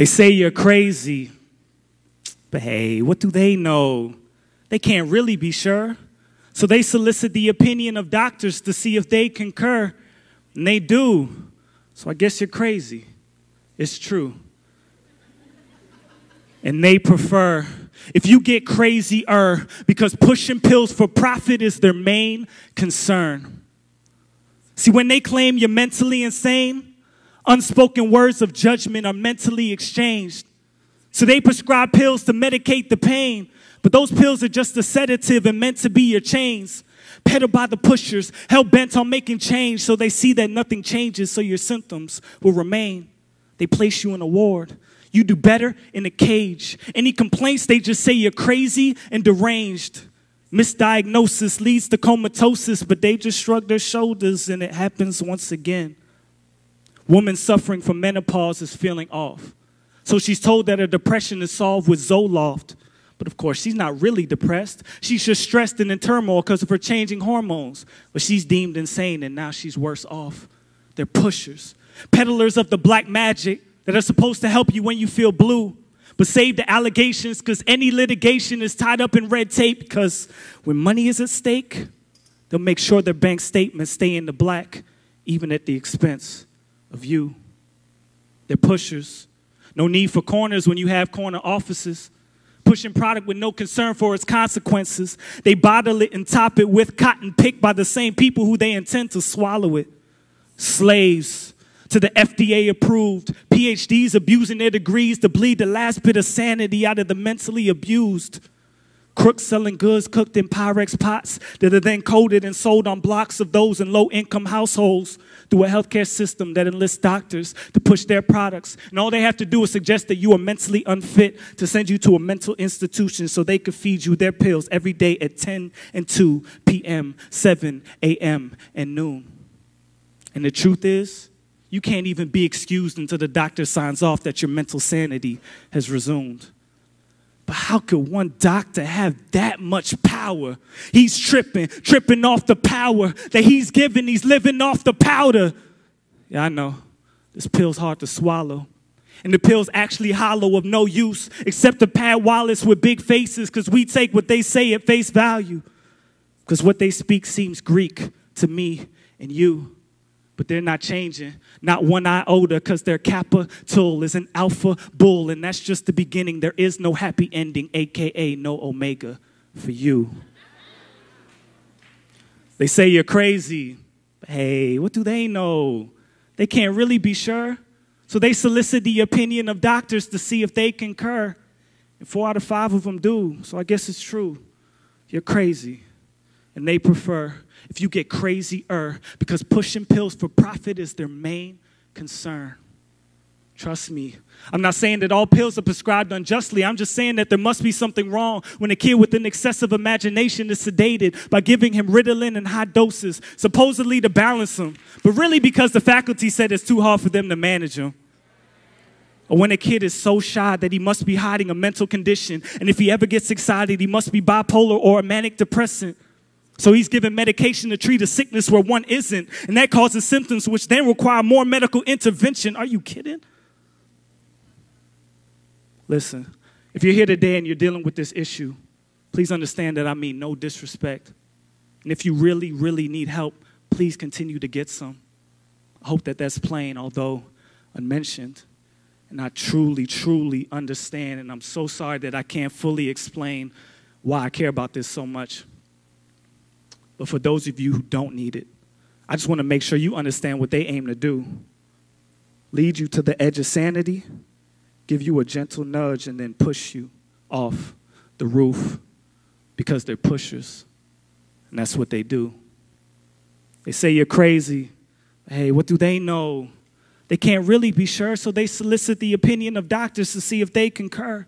They say you're crazy, but hey, what do they know? They can't really be sure. So they solicit the opinion of doctors to see if they concur. And they do. So I guess you're crazy. It's true. And they prefer, if you get crazier, because pushing pills for profit is their main concern. See, when they claim you're mentally insane, unspoken words of judgment are mentally exchanged. So they prescribe pills to medicate the pain, but those pills are just a sedative and meant to be your chains. Peddled by the pushers, hell-bent on making change, so they see that nothing changes, so your symptoms will remain. They place you in a ward. You do better in a cage. Any complaints, they just say you're crazy and deranged. Misdiagnosis leads to comatosis, but they just shrug their shoulders and it happens once again. Woman suffering from menopause is feeling off. So she's told that her depression is solved with Zoloft. But of course, she's not really depressed. She's just stressed and in turmoil because of her changing hormones. But she's deemed insane and now she's worse off. They're pushers, peddlers of the black magic that are supposed to help you when you feel blue. But save the allegations because any litigation is tied up in red tape, because when money is at stake, they'll make sure their bank statements stay in the black, even at the expense of you. They're pushers. No need for corners when you have corner offices. Pushing product with no concern for its consequences. They bottle it and top it with cotton picked by the same people who they intend to swallow it. Slaves to the FDA approved, PhDs abusing their degrees to bleed the last bit of sanity out of the mentally abused. Crooks selling goods cooked in Pyrex pots that are then coated and sold on blocks of those in low-income households through a healthcare system that enlists doctors to push their products. And all they have to do is suggest that you are mentally unfit to send you to a mental institution so they could feed you their pills every day at 10 and 2 p.m., 7 a.m., and noon. And the truth is, you can't even be excused until the doctor signs off that your mental sanity has resumed. But how could one doctor have that much power? He's tripping off the power that he's given. He's living off the powder. Yeah, I know. This pill's hard to swallow. And the pill's actually hollow, of no use, except to pad wallets with big faces, because we take what they say at face value. Because what they speak seems Greek to me and you. But they're not changing, not one iota, because their capital is an alpha bull, and that's just the beginning. There is no happy ending, a.k.a. no omega for you. They say you're crazy. But hey, what do they know? They can't really be sure. So they solicit the opinion of doctors to see if they concur. And 4 out of 5 of them do. So I guess it's true. You're crazy. And they prefer, if you get crazier, because pushing pills for profit is their main concern. Trust me. I'm not saying that all pills are prescribed unjustly. I'm just saying that there must be something wrong when a kid with an excessive imagination is sedated by giving him Ritalin in high doses, supposedly to balance him, but really because the faculty said it's too hard for them to manage him. Or when a kid is so shy that he must be hiding a mental condition, and if he ever gets excited, he must be bipolar or a manic depressant. So he's given medication to treat a sickness where one isn't, and that causes symptoms which then require more medical intervention. Are you kidding? Listen, if you're here today and you're dealing with this issue, please understand that I mean no disrespect. And if you really, really need help, please continue to get some. I hope that that's plain, although unmentioned. And I truly, truly understand, and I'm so sorry that I can't fully explain why I care about this so much. But for those of you who don't need it, I just want to make sure you understand what they aim to do. Lead you to the edge of sanity, give you a gentle nudge, and then push you off the roof because they're pushers. And that's what they do. They say you're crazy. Hey, what do they know? They can't really be sure, so they solicit the opinion of doctors to see if they concur.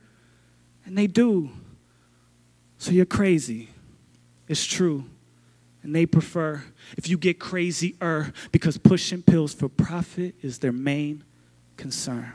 And they do. So you're crazy. It's true. And they prefer, if you get crazier, because pushing pills for profit is their main concern.